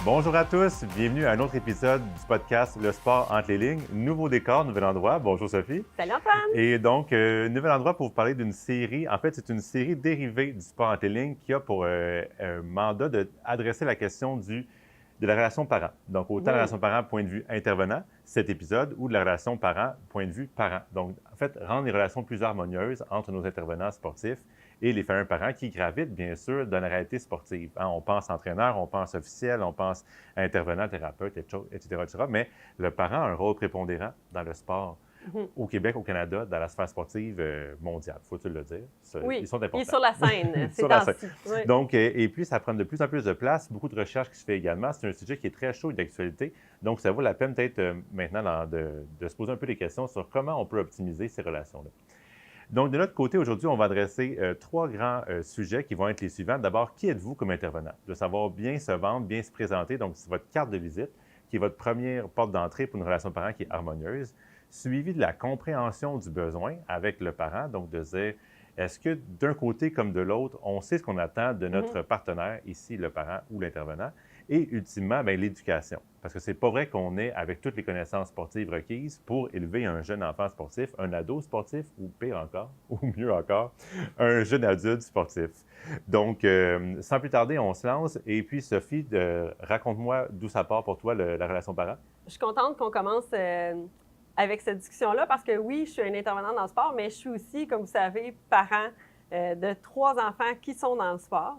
Bonjour à tous, bienvenue à un autre épisode du podcast Le sport entre les lignes. Nouveau décor, nouvel endroit. Bonjour Sophie. Salut Antoine! Et donc, nouvel endroit pour vous parler d'une série. En fait, c'est une série dérivée du sport entre les lignes qui a pour un mandat d'adresser la question de la relation parent. Donc, autant la relation parent point de vue intervenant, cet épisode, ou de la relation parent point de vue parent. Donc, en fait, rendre les relations plus harmonieuses entre nos intervenants sportifs et les fameux parents qui gravitent, bien sûr, dans la réalité sportive. Hein, on pense entraîneur, on pense officiel, on pense intervenant, thérapeute, etc., etc. Mais le parent a un rôle prépondérant dans le sport. Au Québec, au Canada, dans la sphère sportive mondiale, faut-il le dire. Oui, Ils sont importants. il est sur la scène ces Sur la scène. temps-ci. Oui. Donc, et puis, ça prend de plus en plus de place, beaucoup de recherches qui se fait également. C'est un sujet qui est très chaud et d'actualité. Donc, ça vaut la peine peut-être maintenant de se poser un peu des questions sur comment on peut optimiser ces relations-là. Donc, de notre côté, aujourd'hui, on va adresser trois grands sujets qui vont être les suivants. D'abord, qui êtes-vous comme intervenant? De savoir bien se vendre, bien se présenter. Donc, c'est votre carte de visite qui est votre première porte d'entrée pour une relation parent qui est harmonieuse, suivi de la compréhension du besoin avec le parent. Donc, de dire, est-ce que d'un côté comme de l'autre, on sait ce qu'on attend de notre partenaire, ici le parent ou l'intervenant, et ultimement, bien, l'éducation. Parce que c'est pas vrai qu'on est avec toutes les connaissances sportives requises pour élever un jeune enfant sportif, un ado sportif, ou pire encore, ou mieux encore, un jeune adulte sportif. Donc, sans plus tarder, on se lance. Et puis, Sophie, raconte-moi d'où ça part pour toi, la relation parent. Je suis contente qu'on commence avec cette discussion-là parce que oui, je suis une intervenante dans le sport, mais je suis aussi, comme vous savez, parent de 3 enfants qui sont dans le sport.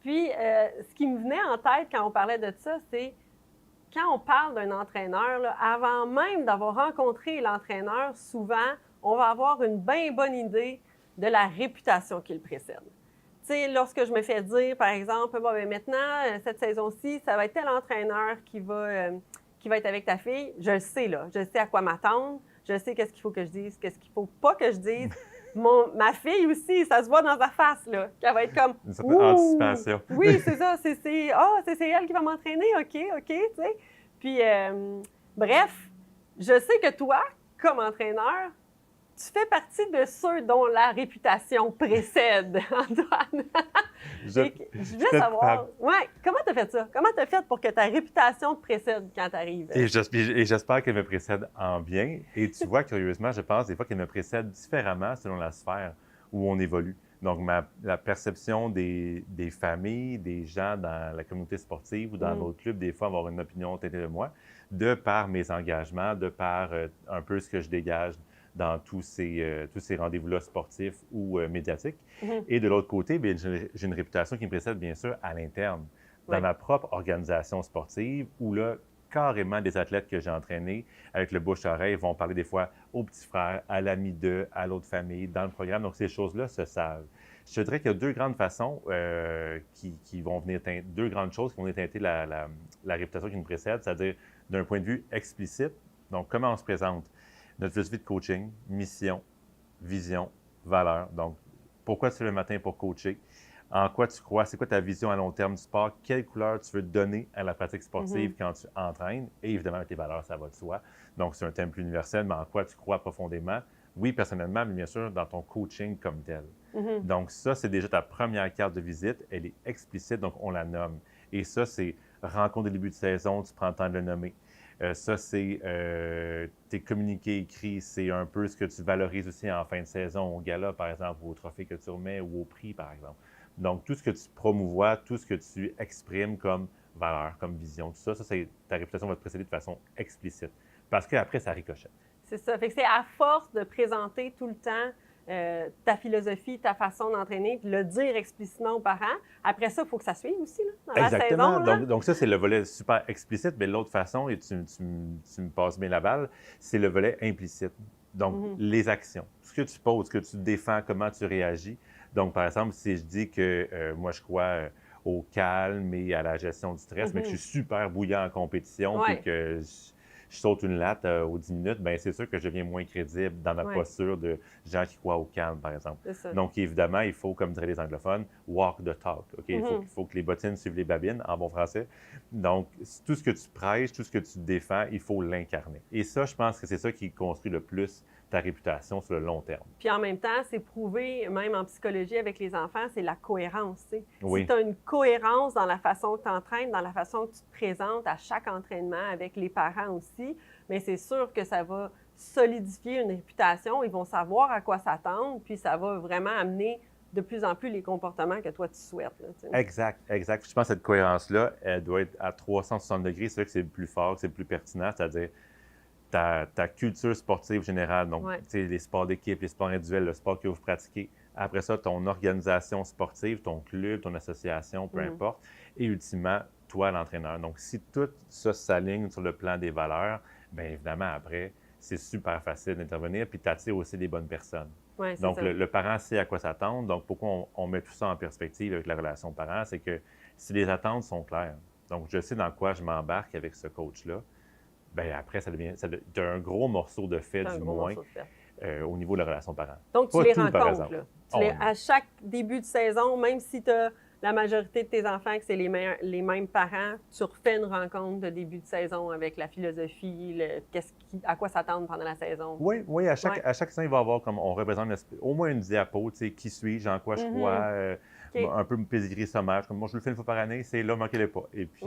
Puis, ce qui me venait en tête quand on parlait de ça, c'est quand on parle d'un entraîneur, là, avant même d'avoir rencontré l'entraîneur, souvent, on va avoir une bien bonne idée de la réputation qui le précède. Tu sais, lorsque je me fais dire, par exemple, bon, bien, maintenant, cette saison-ci, ça va être tel entraîneur qui va être avec ta fille, je le sais, là. Je sais à quoi m'attendre. Je sais qu'est-ce qu'il faut que je dise, qu'est-ce qu'il ne faut pas que je dise. Ma fille aussi, ça se voit dans sa face, là, qu'elle va être comme Une certaine anticipation. Oui, c'est ça. C'est elle qui va m'entraîner. OK, tu sais. Puis, bref, je sais que toi, comme entraîneur, tu fais partie de ceux dont la réputation précède, Antoine. Je voulais savoir, comment tu as fait ça? Comment tu as fait pour que ta réputation te précède quand tu arrives? Et j'espère qu'elle me précède en bien. Et tu vois, curieusement, je pense des fois qu'elle me précède différemment selon la sphère où on évolue. Donc, la perception des familles, des gens dans la communauté sportive ou dans nos clubs, des fois, avoir une opinion teintée de moi, de par mes engagements, de par un peu ce que je dégage dans tous ces rendez-vous-là sportifs ou médiatiques. Et de l'autre côté, bien, j'ai une réputation qui me précède, bien sûr, à l'interne, dans ma propre organisation sportive, où là, carrément des athlètes que j'ai entraînés avec le bouche-oreille vont parler des fois aux petits frères, à l'ami d'eux, à l'autre famille, dans le programme. Donc, ces choses-là se savent. Je te dirais qu'il y a deux grandes façons qui vont venir teinter, deux grandes choses qui vont venir teinter la réputation qui nous précède, c'est-à-dire d'un point de vue explicite. Donc, comment on se présente? Notre philosophie de coaching, mission, vision, valeur. Donc, pourquoi tu te lèves le matin pour coacher? En quoi tu crois? C'est quoi ta vision à long terme du sport? Quelle couleur tu veux donner à la pratique sportive quand tu entraînes? Et évidemment, tes valeurs, ça va de soi. Donc, c'est un thème plus universel, mais en quoi tu crois profondément? Oui, personnellement, mais bien sûr, dans ton coaching comme tel. Donc, ça, c'est déjà ta première carte de visite. Elle est explicite, donc on la nomme. Et ça, c'est rencontre de début de saison, tu prends le temps de le nommer. Ça, c'est tes communiqués écrits, c'est un peu ce que tu valorises aussi en fin de saison, au gala, par exemple, ou au trophée que tu remets, ou au prix, par exemple. Donc, tout ce que tu promouvois, tout ce que tu exprimes comme valeur, comme vision, tout ça, ta réputation va te précéder de façon explicite. Parce qu'après, ça ricochette. C'est ça. Fait que c'est à force de présenter tout le temps ta philosophie, ta façon d'entraîner, puis le dire explicitement aux parents. Après ça, il faut que ça suive aussi, là, dans Exactement. la saison. Donc, ça, c'est le volet super explicite, mais l'autre façon, et tu me passes bien la balle, c'est le volet implicite. Donc, les actions. Ce que tu poses, ce que tu défends, comment tu réagis. Donc, par exemple, si je dis que moi, je crois au calme et à la gestion du stress, mais que je suis super bouillant en compétition, puis que je saute une latte aux 10 minutes, bien, c'est sûr que je deviens moins crédible dans ma posture de gens qui croient au calme, par exemple. Donc, évidemment, il faut, comme diraient les anglophones, walk the talk. OK? Il faut que les bottines suivent les babines, en bon français. Donc, tout ce que tu prêches, tout ce que tu défends, il faut l'incarner. Et ça, je pense que c'est ça qui construit le plus ta réputation sur le long terme. Puis en même temps, c'est prouvé, même en psychologie avec les enfants, c'est la cohérence. Tu sais. Oui. Si tu as une cohérence dans la façon que tu entraînes, dans la façon que tu te présentes à chaque entraînement, avec les parents aussi, bien, c'est sûr que ça va solidifier une réputation. Ils vont savoir à quoi s'attendre, puis ça va vraiment amener de plus en plus les comportements que toi, tu souhaites. Là, tu sais. Exact, exact. Je pense que cette cohérence-là, elle doit être à 360 degrés. C'est là que c'est le plus fort, que c'est le plus pertinent, c'est-à-dire ta culture sportive générale, donc Ouais. les sports d'équipe, les sports individuels, le sport que vous pratiquez. Après ça, ton organisation sportive, ton club, ton association, peu importe. Et ultimement, toi, l'entraîneur. Donc, si tout ça s'aligne sur le plan des valeurs, bien évidemment, après, c'est super facile d'intervenir, puis tu attires aussi des bonnes personnes. Ouais, c'est Donc, ça. le parent sait à quoi s'attendre. Donc, pourquoi on met tout ça en perspective avec la relation parent, c'est que si les attentes sont claires, donc je sais dans quoi je m'embarque avec ce coach-là, bien après, tu as un gros morceau de fait, C'est un du gros moins, morceau de fait. au niveau de la relation parent. Donc, tu Pas les tout, par rencontres. exemple. Là. Oh, À chaque début de saison, même si tu as la majorité de tes enfants que c'est les mêmes parents, tu refais une rencontre de début de saison avec la philosophie, à quoi s'attendre pendant la saison. Oui, oui, à chaque saison, il va y avoir, comme on représente au moins une diapo, tu sais, qui suis-je, en quoi je crois, un peu me pédigré sommaire. Comme moi, je le fais une fois par année, c'est là, manquez-les pas. Et puis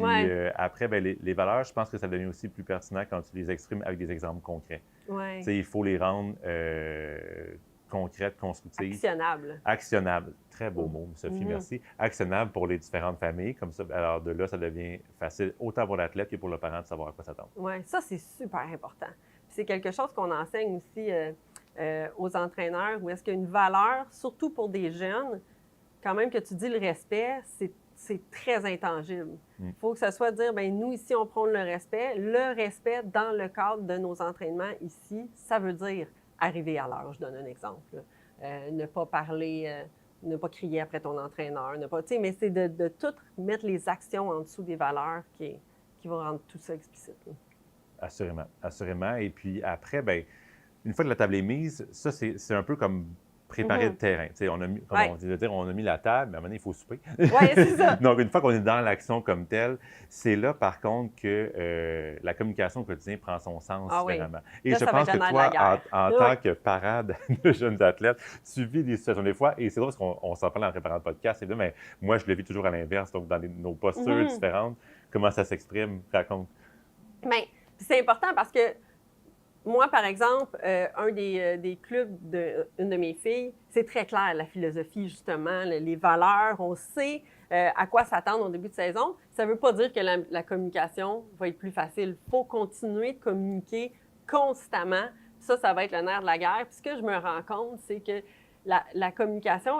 après, bien, les valeurs, je pense que ça devient aussi plus pertinent quand tu les exprimes avec des exemples concrets. Ouais. Tu sais, il faut les rendre concrètes, constructives. Actionnables. Actionnables. Très beau mot, Sophie, merci. Actionnables pour les différentes familles. Comme ça, alors de là, ça devient facile autant pour l'athlète que pour le parent de savoir à quoi s'attendre. Oui, ça, c'est super important. Puis c'est quelque chose qu'on enseigne aussi aux entraîneurs, où est-ce qu'il y a une valeur, surtout pour des jeunes, quand même que tu dis le respect, c'est très intangible. Il faut que ce soit de dire, bien, nous, ici, on prône le respect dans le cadre de nos entraînements ici, ça veut dire arriver à l'heure. Je donne un exemple. Ne pas parler, ne pas crier après ton entraîneur, mais c'est de tout mettre les actions en dessous des valeurs qui vont rendre tout ça explicite. Là. Assurément, assurément. Et puis après, bien, une fois que la table est mise, ça, c'est un peu comme préparer le terrain. Tu sais, on a mis, comme on dit, on a mis la table, mais à un moment donné, il faut souper. Oui, c'est ça. Donc, une fois qu'on est dans l'action comme telle, c'est là, par contre, que la communication au quotidien prend son sens différemment. Et là, je pense que toi, en tant que parent de jeunes athlètes, tu vis des situations des fois, et c'est drôle parce qu'on s'en parle en préparant le podcast, mais moi, je le vis toujours à l'inverse, donc dans nos postures différentes. Comment ça s'exprime? Raconte. Bien, c'est important parce que moi, par exemple, un des clubs d'une de mes filles, c'est très clair, la philosophie, justement, les valeurs. On sait à quoi s'attendre au début de saison. Ça ne veut pas dire que la communication va être plus facile. Il faut continuer de communiquer constamment. Ça va être le nerf de la guerre. Puis ce que je me rends compte, c'est que la communication,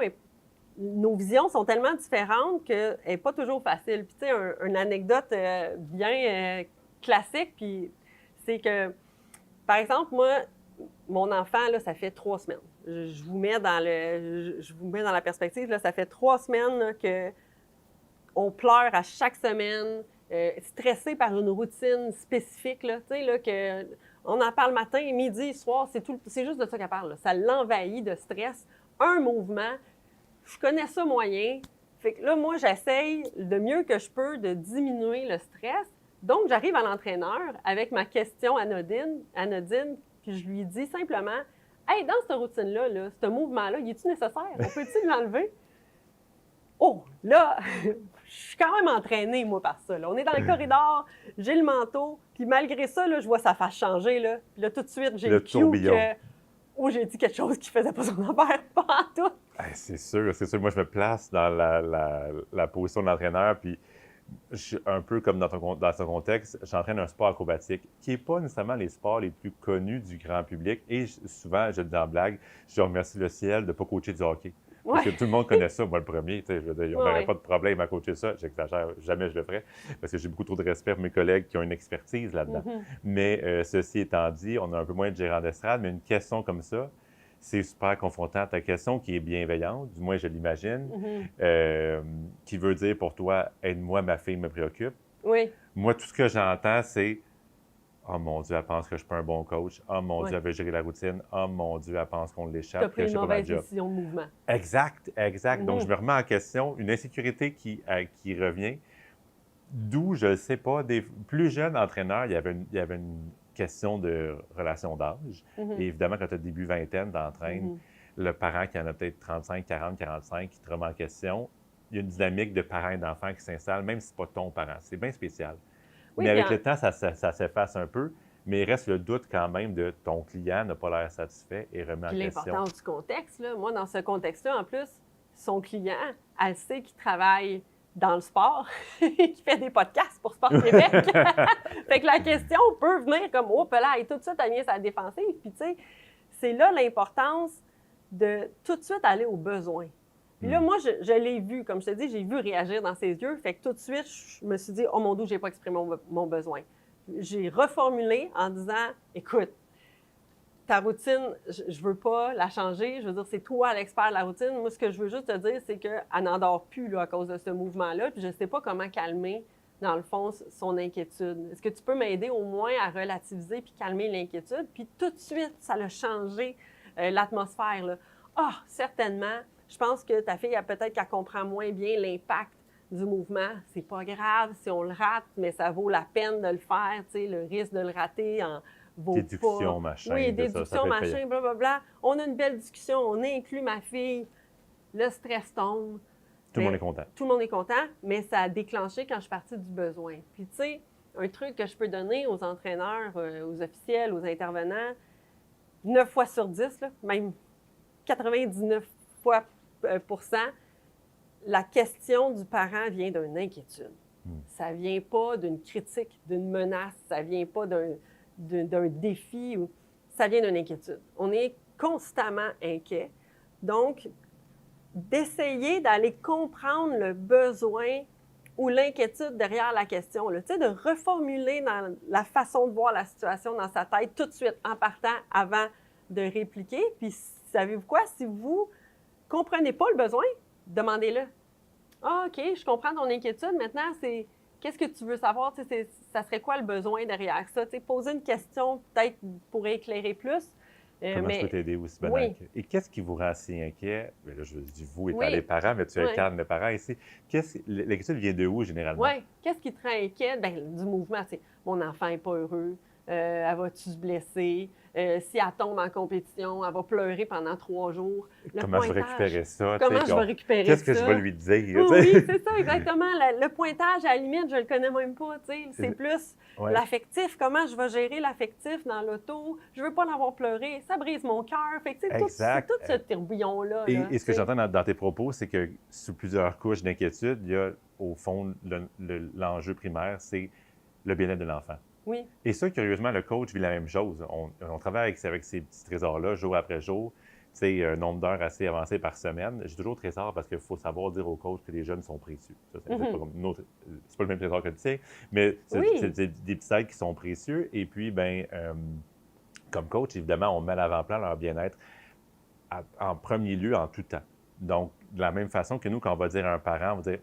nos visions sont tellement différentes qu'elle n'est pas toujours facile. Puis tu sais, une anecdote bien classique, puis c'est que par exemple, moi, mon enfant, là, ça fait 3 semaines. Je vous mets dans la perspective, là, ça fait 3 semaines qu'on pleure à chaque semaine, stressé par une routine spécifique. Là, on en parle matin, midi, soir, c'est juste de ça qu'elle parle. Là. Ça l'envahit de stress. Un mouvement, je connais ça moyen. Fait que là, moi, j'essaye le mieux que je peux de diminuer le stress. Donc, j'arrive à l'entraîneur avec ma question anodine, puis je lui dis simplement « Hey, dans cette routine-là, ce mouvement-là, il est-tu nécessaire? On peut-tu l'enlever? » Oh, là, je suis quand même entraînée, moi, par ça. Là. On est dans le corridor, j'ai le manteau, puis malgré ça, là, je vois sa face changer. Là. Puis là, tout de suite, j'ai le cue que j'ai dit quelque chose qui faisait pas son affaire, pas en tout. C'est sûr, c'est sûr. Moi, je me place dans la position de l'entraîneur, puis je suis un peu comme dans ce contexte, j'entraîne un sport acrobatique qui n'est pas nécessairement les sports les plus connus du grand public. Et souvent, je dis en blague, je remercie le ciel de ne pas coacher du hockey. Parce que tout le monde connaît ça, moi le premier. Je veux dire, on n'aurait pas de problème à coacher ça. J'exagère, jamais je le ferais, parce que j'ai beaucoup trop de respect pour mes collègues qui ont une expertise là-dedans. Mais ceci étant dit, on a un peu moins de gérant d'estrade, mais une question comme ça, c'est super confrontant. Ta question qui est bienveillante, du moins je l'imagine, qui veut dire pour toi, aide-moi, ma fille me préoccupe. Oui. Moi, tout ce que j'entends, c'est oh mon Dieu, elle pense que je ne suis pas un bon coach. Oh mon Dieu, elle veut gérer la routine. Oh mon Dieu, elle pense qu'on l'échappe. Tu as pris une mauvaise décision de mouvement. Exact, exact. Donc, je me remets en question. Une insécurité qui revient. D'où, je ne sais pas, des plus jeunes entraîneurs, il y avait question de relation d'âge. Et évidemment, quand tu as début vingtaine, tu entraînes le parent qui en a peut-être 35, 40, 45, qui te remet en question. Il y a une dynamique de parents et d'enfants qui s'installe, même si ce n'est pas ton parent. C'est bien spécial. Oui, mais avec bien, le temps, ça s'efface un peu, mais il reste le doute quand même de ton client n'a pas l'air satisfait et remet en puis question. l'importance du contexte, là, moi, dans ce contexte-là, en plus, son client, elle sait qu'il travaille dans le sport, qu'il fait des podcasts pour Sport Québec. Fait que la question peut venir comme « Oh, là, et tout de suite, elle vient sa défensive. » Puis tu sais, c'est là l'importance de tout de suite aller aux besoins. Puis là, moi, je l'ai vu, comme je te dis, j'ai vu réagir dans ses yeux. Fait que tout de suite, je me suis dit « Oh mon Dieu, je n'ai pas exprimé mon besoin. » J'ai reformulé en disant « Écoute, ta routine, je ne veux pas la changer. Je veux dire, c'est toi l'expert de la routine. Moi, ce que je veux juste te dire, c'est qu'elle n'endort plus là, à cause de ce mouvement-là. Puis je ne sais pas comment calmer, dans le fond, son inquiétude. Est-ce que tu peux m'aider au moins à relativiser puis calmer l'inquiétude? » Puis tout de suite, ça a changé l'atmosphère, là. Ah, certainement. Je pense que ta fille, peut-être qu'elle comprend moins bien l'impact du mouvement. C'est pas grave si on le rate, mais ça vaut la peine de le faire. Tu sais, le risque de le rater en vaut déduction, pas. machin. Oui, de déduction, ça fait machin, blablabla. On a une belle discussion, on inclut ma fille, le stress tombe. Tout le monde est content. Tout le monde est content, mais ça a déclenché quand je suis partie du besoin. Puis tu sais, un truc que je peux donner aux entraîneurs, aux officiels, aux intervenants, 9 fois sur 10, là, même 99 fois la question du parent vient d'une inquiétude. Ça ne vient pas d'une critique, d'une menace, ça ne vient pas d'un défi, ça vient d'une inquiétude. On est constamment inquiet. Donc, d'essayer d'aller comprendre le besoin ou l'inquiétude derrière la question, là, de reformuler dans la façon de voir la situation dans sa tête tout de suite en partant avant de répliquer. Puis, savez-vous quoi? Si vous ne comprenez pas le besoin, demandez-le. Ah, OK, je comprends ton inquiétude. Maintenant, c'est qu'est-ce que tu veux savoir? Ça serait quoi le besoin derrière ça? Poser une question peut-être pour éclairer plus. Comment je peux t'aider aussi, Ben? Oui. Et qu'est-ce qui vous rend si inquiet? Bien là, je dis vous étant Oui. les parents, mais tu incarnes le parent ici. L'inquiétude vient de où, généralement? Oui. Qu'est-ce qui te rend inquiet? Bien, du mouvement, c'est mon enfant n'est pas heureux, elle va-tu se blesser? Si elle tombe en compétition, elle va pleurer pendant 3 jours. Comment je vais récupérer ça? Comment je vais récupérer ça? Qu'est-ce que je vais lui dire? Oui, c'est ça, exactement. Le pointage, à la limite, je ne le connais même pas. C'est plus l'affectif. Comment je vais gérer l'affectif dans l'auto? Je ne veux pas l'avoir pleuré. Ça brise mon cœur. Fait que, c'est tout ce tourbillon-là. Et ce que j'entends dans tes propos, c'est que sous plusieurs couches d'inquiétude, il y a, au fond, l'enjeu primaire, c'est le bien-être de l'enfant. Oui. Et ça, curieusement, le coach vit la même chose. On travaille avec ces petits trésors-là, jour après jour. Tu sais, un nombre d'heures assez avancé par semaine. J'ai toujours trésor parce qu'il faut savoir dire au coach que les jeunes sont précieux. Ça, c'est pas le même trésor que le tien, mais c'est des petits aides qui sont précieux. Et puis, comme coach, évidemment, on met à l'avant-plan leur bien-être en premier lieu, en tout temps. Donc, de la même façon que nous, quand on va dire à un parent, on va dire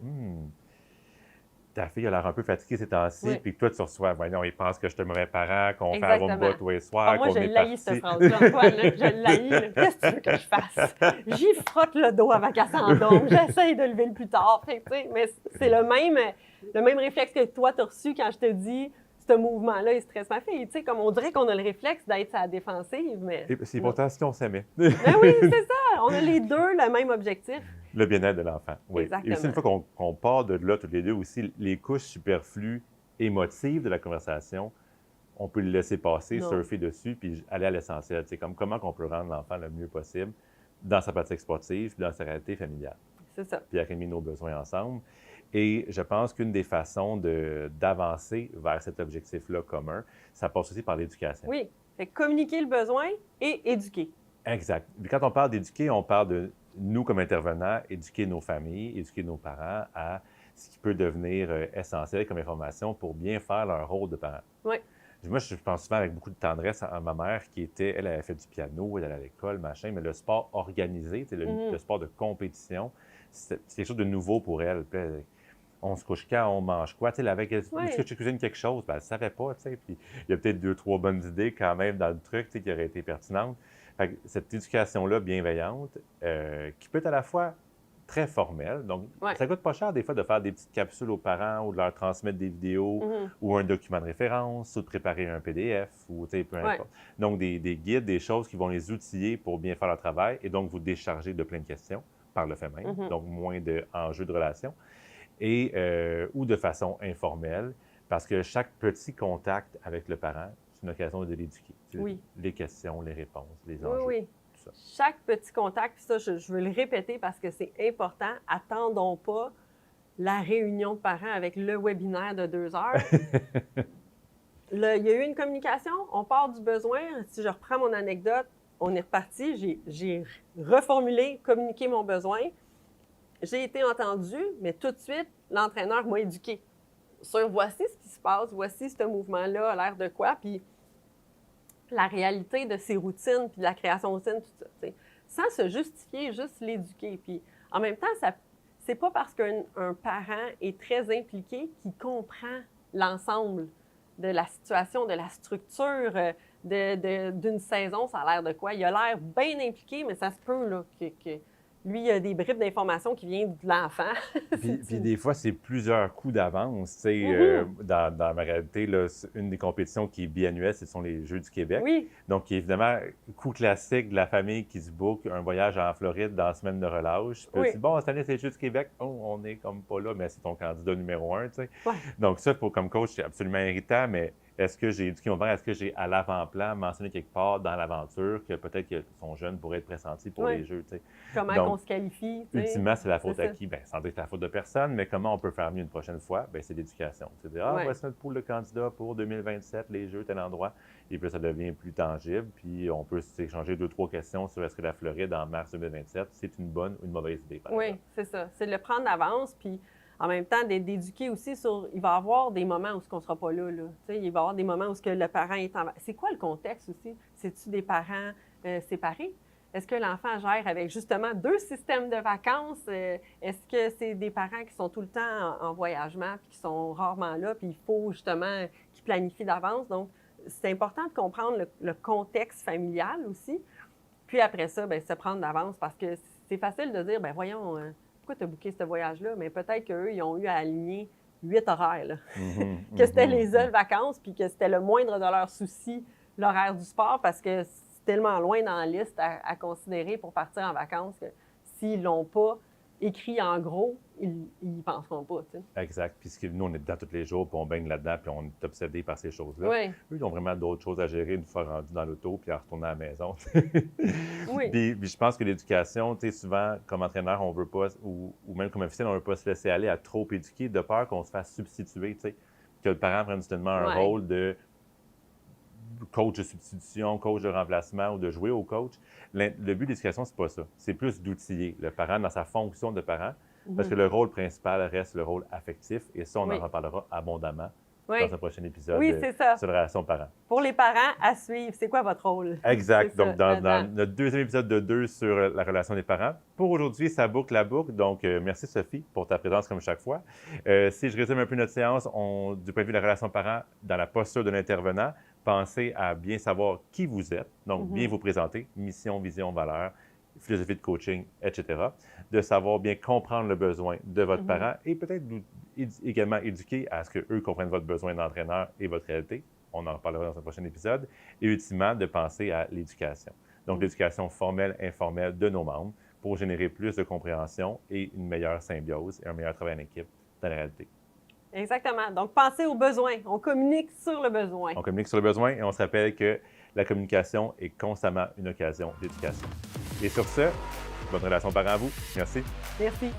ta fille a l'air un peu fatiguée ces temps-ci, puis que toi, tu reçois, voyons, il pense que je suis un mauvais parent, qu'on fait un rumba tous les soirs, moi, qu'on est parti. Moi, je cette phrase-là, Antoine, je l'haïs. Qu'est-ce que tu veux que je fasse? J'y frotte le dos avant qu'elle s'endorme. J'essaye de lever le plus tard. Fait, mais c'est le même réflexe que toi, tu as reçu quand je te dis ce mouvement-là, il stresse ma fille. Comme on dirait qu'on a le réflexe d'être à la défensive, mais... C'est pourtant ce qu'on s'aimait. Ben oui, c'est ça. On a les deux le même objectif. Le bien-être de l'enfant, oui. Exactement. Et aussi, une fois qu'on part de là, tous les deux, aussi, les couches superflues émotives de la conversation, on peut le laisser passer, surfer dessus, puis aller à l'essentiel. C'est comme comment on peut rendre l'enfant le mieux possible dans sa pratique sportive, dans sa réalité familiale. C'est ça. Puis arrimer nos besoins ensemble. Et je pense qu'une des façons d'avancer vers cet objectif-là commun, ça passe aussi par l'éducation. Oui, fait communiquer le besoin et éduquer. Exact. Puis quand on parle d'éduquer, on parle de nous, comme intervenants, éduquer nos familles, éduquer nos parents à ce qui peut devenir essentiel comme information pour bien faire leur rôle de parent. Oui. Moi, je pense souvent avec beaucoup de tendresse à ma mère qui était, elle avait fait du piano, elle allait à l'école, machin, mais le sport organisé, le sport de compétition, c'est quelque chose de nouveau pour elle. Puis, on se couche quand, on mange quoi. Tu sais, est-ce que tu cuisines quelque chose? Ben, elle ne savait pas, tu sais. Puis il y a peut-être 2-3 bonnes idées quand même dans le truc, tu sais, qui auraient été pertinentes. Fait que cette éducation-là bienveillante, qui peut être à la fois très formel. Donc, Ouais. ça coûte pas cher des fois de faire des petites capsules aux parents ou de leur transmettre des vidéos ou un document de référence ou de préparer un PDF ou peu importe. Donc, des guides, des choses qui vont les outiller pour bien faire leur travail et donc vous décharger de plein de questions par le fait même. Donc, moins d'enjeux de relation et ou de façon informelle parce que chaque petit contact avec le parent, c'est une occasion de l'éduquer. Les questions, les réponses, les enjeux. Oui. Tout ça. Chaque petit contact, puis ça, je veux le répéter parce que c'est important. Attendons pas la réunion de parents avec le webinaire de 2 heures. Il y a eu une communication, on part du besoin. Si je reprends mon anecdote, on est reparti. J'ai reformulé, communiqué mon besoin. J'ai été entendue, mais tout de suite, l'entraîneur m'a éduqué sur voici ce qui se passe, voici ce mouvement-là a l'air de quoi, puis la réalité de ses routines, puis de la création de routines, tout ça. T'sais. Sans se justifier, juste l'éduquer. Puis en même temps, c'est pas parce qu'un parent est très impliqué qu'il comprend l'ensemble de la situation, de la structure d'une saison, ça a l'air de quoi. Il a l'air bien impliqué, mais ça se peut là, que lui, il a des bribes d'informations qui viennent de l'enfant. Puis des fois, c'est plusieurs coups d'avance. Dans ma réalité, là, une des compétitions qui est biannuelle, ce sont les Jeux du Québec. Oui. Donc, évidemment, coup classique de la famille qui se book un voyage en Floride dans la semaine de relâche. Puis tu dis, bon, cette année, c'est les Jeux du Québec. Oh, on n'est comme pas là, mais c'est ton candidat numéro 1. Donc, ça, comme coach, c'est absolument irritant, mais est-ce que j'ai éduqué mon père? Est-ce que j'ai à l'avant-plan mentionné quelque part dans l'aventure que peut-être que son jeune pourrait être pressenti pour les Jeux? Comment on se qualifie? Ultimement, c'est la faute à qui? Bien, sans dire que c'est la faute de personne, mais comment on peut faire mieux une prochaine fois? Bien, c'est l'éducation. C'est de dire, voici notre pool de candidats pour 2027, les Jeux, tel endroit. Et puis ça devient plus tangible. Puis on peut s'échanger 2-3 questions sur est-ce que la Floride en mars 2027, c'est une bonne ou une mauvaise idée, par exemple. C'est ça. C'est de le prendre d'avance, puis en même temps, d'éduquer aussi sur... Il va y avoir des moments où on ne sera pas là. Il va y avoir des moments où le parent est en... C'est quoi le contexte aussi? C'est-tu des parents séparés? Est-ce que l'enfant gère avec justement 2 systèmes de vacances? Est-ce que c'est des parents qui sont tout le temps en voyagement puis qui sont rarement là, puis il faut justement qu'ils planifient d'avance? Donc, c'est important de comprendre le contexte familial aussi. Puis après ça, bien, se prendre d'avance parce que c'est facile de dire, bien voyons... pourquoi tu as booké ce voyage-là? Mais peut-être qu'eux, ils ont eu à aligner 8 horaires. Là. Que c'était les seules vacances, puis que c'était le moindre de leurs soucis, l'horaire du sport, parce que c'est tellement loin dans la liste à considérer pour partir en vacances que s'ils ne l'ont pas écrit en gros, ils n'y penseront pas. Tu sais. Exact. Puis nous, on est dedans tous les jours, puis on baigne là-dedans, puis on est obsédé par ces choses-là. Oui. Eux, ils ont vraiment d'autres choses à gérer une fois rendus dans l'auto, puis à retourner à la maison. Oui. Puis je pense que l'éducation, tu sais, souvent, comme entraîneur, on veut pas, ou même comme officiel, on ne veut pas se laisser aller à trop éduquer, de peur qu'on se fasse substituer, tu sais, que le parent prenne justement un rôle de coach de substitution, coach de remplacement ou de jouer au coach. Le but de l'éducation, c'est pas ça. C'est plus d'outiller le parent dans sa fonction de parent, parce que le rôle principal reste le rôle affectif, et ça, on en reparlera abondamment dans un prochain épisode sur la relation parent. Pour les parents, à suivre, c'est quoi votre rôle? Exact. Donc, dans notre deuxième épisode de 2 sur la relation des parents. Pour aujourd'hui, ça boucle la boucle. Donc, merci Sophie pour ta présence comme chaque fois. Si je résume un peu notre séance, du point de vue de la relation parent, dans la posture de l'intervenant, pensez à bien savoir qui vous êtes, donc bien vous présenter, mission, vision, valeur, philosophie de coaching, etc. De savoir bien comprendre le besoin de votre parent et peut-être également éduquer à ce qu'eux comprennent votre besoin d'entraîneur et votre réalité. On en reparlera dans un prochain épisode. Et ultimement, de penser à l'éducation. Donc, l'éducation formelle, informelle de nos membres pour générer plus de compréhension et une meilleure symbiose et un meilleur travail en équipe dans la réalité. Exactement. Donc, pensez aux besoins. On communique sur le besoin. On communique sur le besoin et on se rappelle que la communication est constamment une occasion d'éducation. Et sur ce, bonne relation parent à vous. Merci. Merci.